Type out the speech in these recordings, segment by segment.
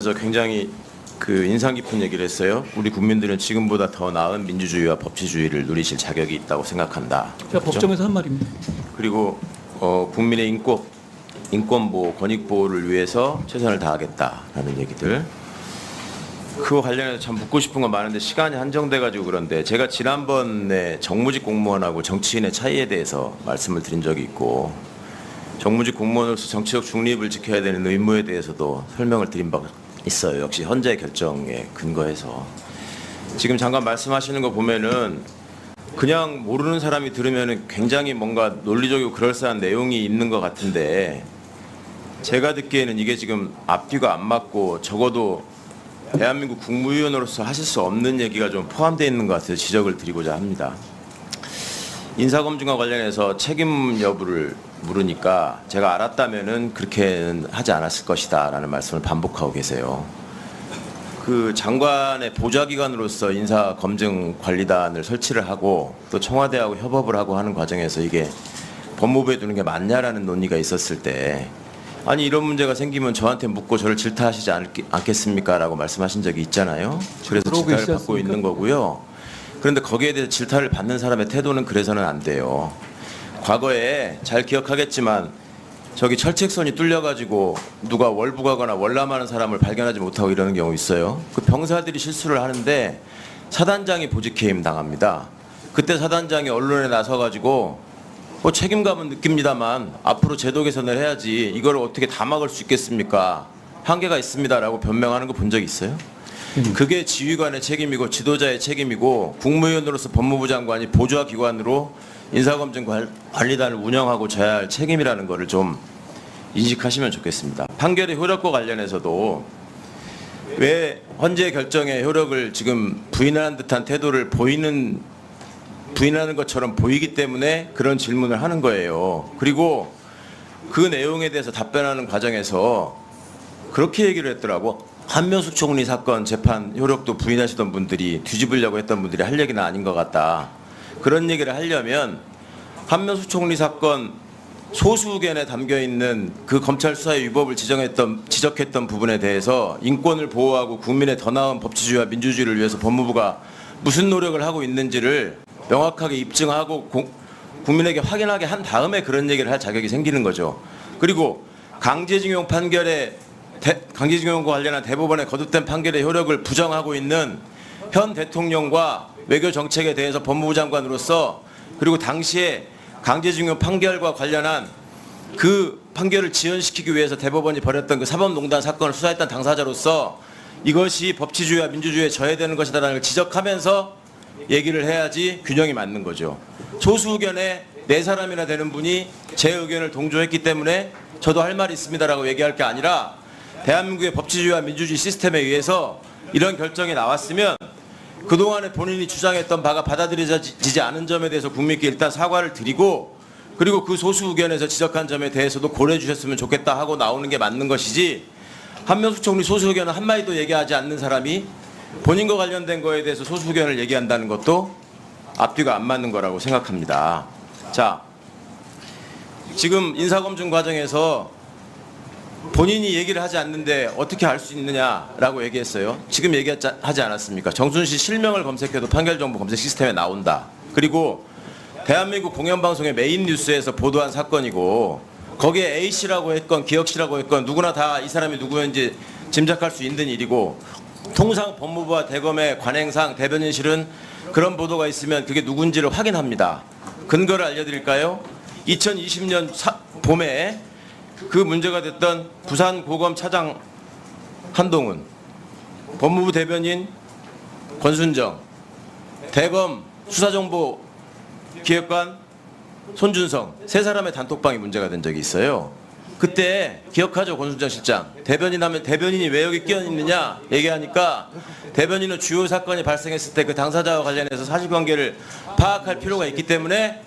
그래서 굉장히 인상 깊은 얘기를 했어요. 우리 국민들은 지금보다 더 나은 민주주의와 법치주의를 누리실 자격이 있다고 생각한다. 제가 그렇죠? 법정에서 한 말입니다. 그리고 국민의 인권 보호, 권익 보호를 위해서 최선을 다하겠다라는 얘기들. 그거 관련해서 참 묻고 싶은 건 많은데 시간이 한정돼 가지고 그런데 제가 지난번에 정무직 공무원하고 정치인의 차이에 대해서 말씀을 드린 적이 있고 정무직 공무원으로서 정치적 중립을 지켜야 되는 의무에 대해서도 설명을 드린 바가 있어요. 역시 헌재 결정에 근거해서. 지금 잠깐 말씀하시는 거 보면은 그냥 모르는 사람이 들으면은 굉장히 뭔가 논리적이고 그럴싸한 내용이 있는 것 같은데 제가 듣기에는 이게 지금 앞뒤가 안 맞고 적어도 대한민국 국무위원으로서 하실 수 없는 얘기가 좀 포함되어 있는 것 같아서 지적을 드리고자 합니다. 인사검증과 관련해서 책임 여부를 물으니까 제가 알았다면은 그렇게는 하지 않았을 것이다 라는 말씀을 반복하고 계세요. 그 장관의 보좌기관으로서 인사검증관리단을 설치를 하고 또 청와대하고 협업을 하고 하는 과정에서 이게 법무부에 두는 게 맞냐라는 논의가 있었을 때 아니 이런 문제가 생기면 저한테 묻고 저를 질타하시지 않겠습니까? 라고 말씀하신 적이 있잖아요. 그래서 질타를 받고 있는 거고요. 그런데 거기에 대해서 질타를 받는 사람의 태도는 그래서는 안 돼요. 과거에 잘 기억하겠지만 저기 철책선이 뚫려가지고 누가 월북하거나 월남하는 사람을 발견하지 못하고 이러는 경우 있어요. 그 병사들이 실수를 하는데 사단장이 보직해임 당합니다. 그때 사단장이 언론에 나서가지고 책임감은 느낍니다만 앞으로 제도 개선을 해야지 이걸 어떻게 다 막을 수 있겠습니까? 한계가 있습니다라고 변명하는 거 본 적 있어요? 그게 지휘관의 책임이고 지도자의 책임이고 국무위원으로서 법무부 장관이 보좌기관으로 인사검증관리단을 운영하고 져야 할 책임이라는 것을 좀 인식하시면 좋겠습니다. 판결의 효력과 관련해서도 왜 헌재 결정의 효력을 지금 부인하는 듯한 태도를 부인하는 것처럼 보이기 때문에 그런 질문을 하는 거예요. 그리고 그 내용에 대해서 답변하는 과정에서 그렇게 얘기를 했더라고. 한명숙 총리 사건 재판 효력도 부인하시던 분들이 뒤집으려고 했던 분들이 할 얘기는 아닌 것 같다. 그런 얘기를 하려면 한명숙 총리 사건 소수 의견에 담겨있는 그 검찰 수사의 위법을 지적했던 부분에 대해서 인권을 보호하고 국민의 더 나은 법치주의와 민주주의를 위해서 법무부가 무슨 노력을 하고 있는지를 명확하게 입증하고 국민에게 확인하게 한 다음에 그런 얘기를 할 자격이 생기는 거죠. 그리고 강제징용과 관련한 대법원의 거듭된 판결의 효력을 부정하고 있는 현 대통령과 외교 정책에 대해서 법무부 장관으로서 그리고 당시에 강제징용 판결과 관련한 그 판결을 지연시키기 위해서 대법원이 벌였던 그 사법농단 사건을 수사했던 당사자로서 이것이 법치주의와 민주주의에 저해되는 것이다라는 걸 지적하면서 얘기를 해야지 균형이 맞는 거죠. 소수 의견에 네 사람이나 되는 분이 제 의견을 동조했기 때문에 저도 할 말이 있습니다라고 얘기할 게 아니라 대한민국의 법치주의와 민주주의 시스템에 의해서 이런 결정이 나왔으면 그동안에 본인이 주장했던 바가 받아들여지지 않은 점에 대해서 국민께 일단 사과를 드리고 그리고 그 소수 의견에서 지적한 점에 대해서도 고려해 주셨으면 좋겠다 하고 나오는 게 맞는 것이지 한명숙 총리 소수 의견은 한마디도 얘기하지 않는 사람이 본인과 관련된 거에 대해서 소수 의견을 얘기한다는 것도 앞뒤가 안 맞는 거라고 생각합니다. 자, 지금 인사검증 과정에서 본인이 얘기를 하지 않는데 어떻게 알 수 있느냐라고 얘기했어요. 지금 얘기하지 않았습니까? 정순신 실명을 검색해도 판결정보 검색 시스템에 나온다. 그리고 대한민국 공영방송의 메인 뉴스에서 보도한 사건이고 거기에 A씨라고 했건 기혁씨라고 했건 누구나 다 이 사람이 누구인지 짐작할 수 있는 일이고 통상 법무부와 대검의 관행상 대변인실은 그런 보도가 있으면 그게 누군지를 확인합니다. 근거를 알려드릴까요? 2020년 봄에 그 문제가 됐던 부산고검 차장 한동훈, 법무부 대변인 권순정, 대검 수사정보 기획관 손준성 세 사람의 단톡방이 문제가 된 적이 있어요. 그때 기억하죠, 권순정 실장. 대변인 하면 대변인이 왜 여기 끼어 있느냐 얘기하니까 대변인은 주요 사건이 발생했을 때 그 당사자와 관련해서 사실관계를 파악할 필요가 있기 때문에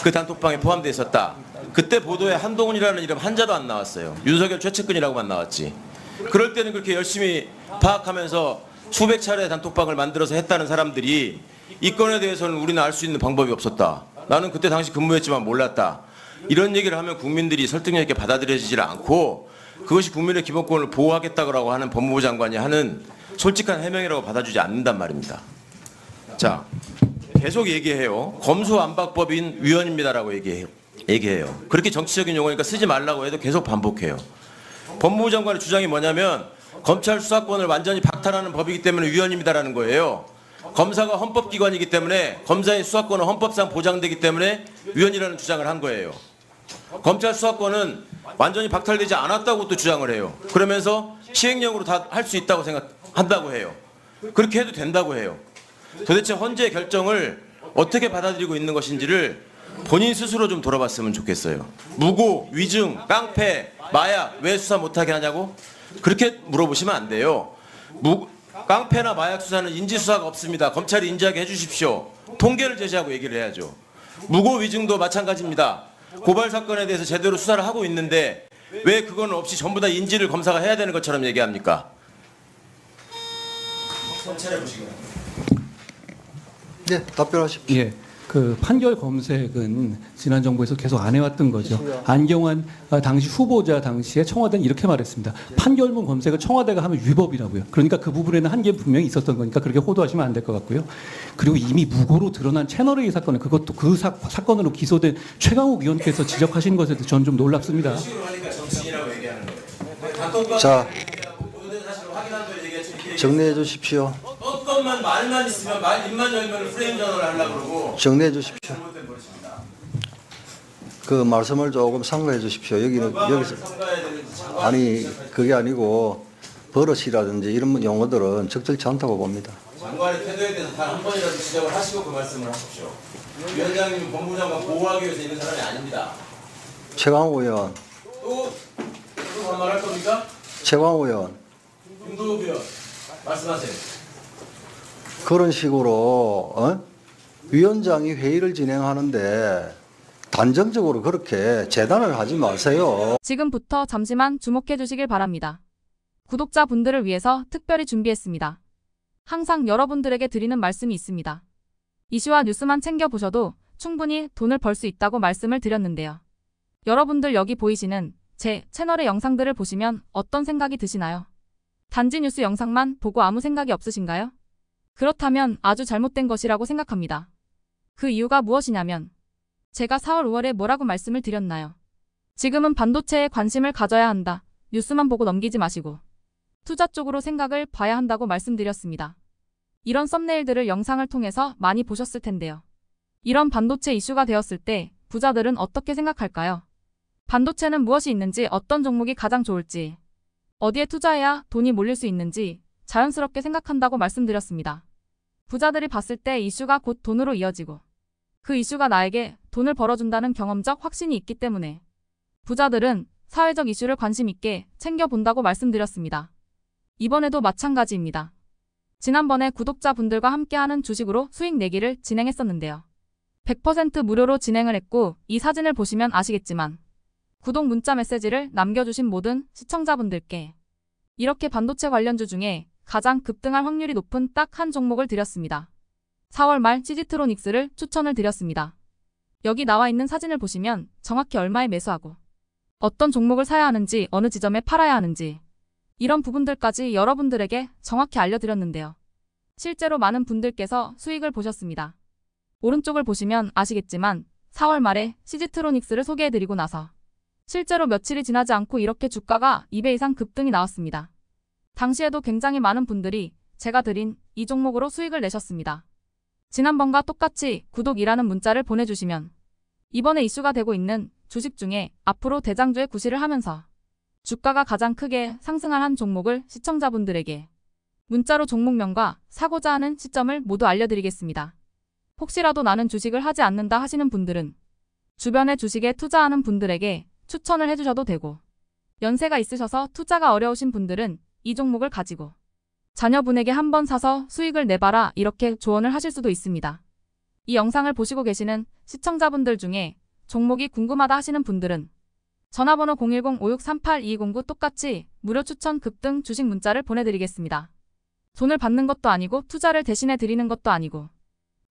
그 단톡방에 포함되어 있었다. 그때 보도에 한동훈이라는 이름 한자도 안 나왔어요. 윤석열 최측근이라고만 나왔지. 그럴 때는 그렇게 열심히 파악하면서 수백 차례 단톡방을 만들어서 했다는 사람들이 이 건에 대해서는 우리는 알 수 있는 방법이 없었다. 나는 그때 당시 근무했지만 몰랐다. 이런 얘기를 하면 국민들이 설득력 있게 받아들여지질 않고 그것이 국민의 기본권을 보호하겠다고 하는 법무부 장관이 하는 솔직한 해명이라고 받아주지 않는단 말입니다. 자, 계속 얘기해요. 검수완박법인 위헌입니다라고 얘기해요. 그렇게 정치적인 용어니까 쓰지 말라고 해도 계속 반복해요. 법무부 장관의 주장이 뭐냐면 검찰 수사권을 완전히 박탈하는 법이기 때문에 위헌입니다라는 거예요. 검사가 헌법기관이기 때문에 검사의 수사권은 헌법상 보장되기 때문에 위헌이라는 주장을 한 거예요. 검찰 수사권은 완전히 박탈되지 않았다고 또 주장을 해요. 그러면서 시행령으로 다 할 수 있다고 생각한다고 해요. 그렇게 해도 된다고 해요. 도대체 헌재의 결정을 어떻게 받아들이고 있는 것인지를 본인 스스로 좀 돌아봤으면 좋겠어요. 무고, 위증, 깡패, 마약 왜 수사 못하게 하냐고? 그렇게 물어보시면 안 돼요. 깡패나 마약 수사는 인지수사가 없습니다. 검찰이 인지하게 해주십시오. 통계를 제시하고 얘기를 해야죠. 무고 위증도 마찬가지입니다. 고발 사건에 대해서 제대로 수사를 하고 있는데 왜 그건 없이 전부 다 인지를 검사가 해야 되는 것처럼 얘기합니까? 네, 답변하십시오. 예, 그 판결 검색은 지난 정부에서 계속 안 해왔던 거죠. 안경환 당시 후보자 당시에 청와대는 이렇게 말했습니다. 판결문 검색을 청와대가 하면 위법이라고요. 그러니까 그 부분에는 한계 분명히 있었던 거니까 그렇게 호도하시면 안 될 것 같고요. 그리고 이미 무고로 드러난 채널A 사건은 그것도 그 사건으로 기소된 최강욱 의원께서 지적하신 것에 대해서 저는 좀 놀랍습니다. 자, 정리해 주십시오. 뻔뻔만 말만 있으면 입만 열면 프레임 전환을 하려고 그러고 정리해 주십시오. 그 말씀을 조금 상가해 주십시오. 여기서 아니 그게 아니고 버릇이라든지 이런 용어들은 적절치 않다고 봅니다. 장관의 태도에 대해서 단 한 번이라도 지적을 하시고 그 말씀을 하십시오. 위원장님은 법무부 장관 보호하기 위해서 있는 사람이 아닙니다. 최강욱 의원. 또 반말할 겁니까? 최강욱 의원. 윤도욱 의원 말씀하세요. 그런 식으로 위원장이 회의를 진행하는데 단정적으로 그렇게 재단을 하지 마세요. 지금부터 잠시만 주목해 주시길 바랍니다. 구독자분들을 위해서 특별히 준비했습니다. 항상 여러분들에게 드리는 말씀이 있습니다. 이슈와 뉴스만 챙겨보셔도 충분히 돈을 벌 수 있다고 말씀을 드렸는데요. 여러분들 여기 보이시는 제 채널의 영상들을 보시면 어떤 생각이 드시나요? 단지 뉴스 영상만 보고 아무 생각이 없으신가요? 그렇다면 아주 잘못된 것이라고 생각합니다. 그 이유가 무엇이냐면 제가 4월 5월에 뭐라고 말씀을 드렸나요? 지금은 반도체에 관심을 가져야 한다. 뉴스만 보고 넘기지 마시고 투자 쪽으로 생각을 봐야 한다고 말씀드렸습니다. 이런 썸네일들을 영상을 통해서 많이 보셨을 텐데요. 이런 반도체 이슈가 되었을 때 부자들은 어떻게 생각할까요? 반도체는 무엇이 있는지, 어떤 종목이 가장 좋을지, 어디에 투자해야 돈이 몰릴 수 있는지 자연스럽게 생각한다고 말씀드렸습니다. 부자들이 봤을 때 이슈가 곧 돈으로 이어지고 그 이슈가 나에게 돈을 벌어준다는 경험적 확신이 있기 때문에 부자들은 사회적 이슈를 관심 있게 챙겨본다고 말씀드렸습니다. 이번에도 마찬가지입니다. 지난번에 구독자분들과 함께하는 주식으로 수익 내기를 진행했었는데요. 100% 무료로 진행을 했고 이 사진을 보시면 아시겠지만 구독 문자 메시지를 남겨주신 모든 시청자분들께 이렇게 반도체 관련주 중에 가장 급등할 확률이 높은 딱 한 종목을 드렸습니다. 4월 말 시지트로닉스를 추천을 드렸습니다. 여기 나와 있는 사진을 보시면 정확히 얼마에 매수하고 어떤 종목을 사야 하는지, 어느 지점에 팔아야 하는지 이런 부분들까지 여러분들에게 정확히 알려드렸는데요. 실제로 많은 분들께서 수익을 보셨습니다. 오른쪽을 보시면 아시겠지만 4월 말에 시지트로닉스를 소개해드리고 나서 실제로 며칠이 지나지 않고 이렇게 주가가 2배 이상 급등이 나왔습니다. 당시에도 굉장히 많은 분들이 제가 드린 이 종목으로 수익을 내셨습니다. 지난번과 똑같이 구독이라는 문자를 보내주시면 이번에 이슈가 되고 있는 주식 중에 앞으로 대장주의 구실을 하면서 주가가 가장 크게 상승할 한 종목을 시청자분들에게 문자로 종목명과 사고자 하는 시점을 모두 알려드리겠습니다. 혹시라도 나는 주식을 하지 않는다 하시는 분들은 주변에 주식에 투자하는 분들에게 추천을 해주셔도 되고, 연세가 있으셔서 투자가 어려우신 분들은 이 종목을 가지고 자녀분에게 한번 사서 수익을 내봐라 이렇게 조언을 하실 수도 있습니다. 이 영상을 보시고 계시는 시청자분들 중에 종목이 궁금하다 하시는 분들은 전화번호 010-5638-2209 똑같이 무료 추천 급등 주식 문자를 보내드리겠습니다. 돈을 받는 것도 아니고 투자를 대신해 드리는 것도 아니고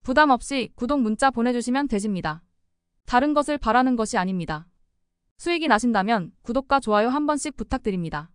부담 없이 구독 문자 보내주시면 되십니다. 다른 것을 바라는 것이 아닙니다. 수익이 나신다면 구독과 좋아요 한 번씩 부탁드립니다.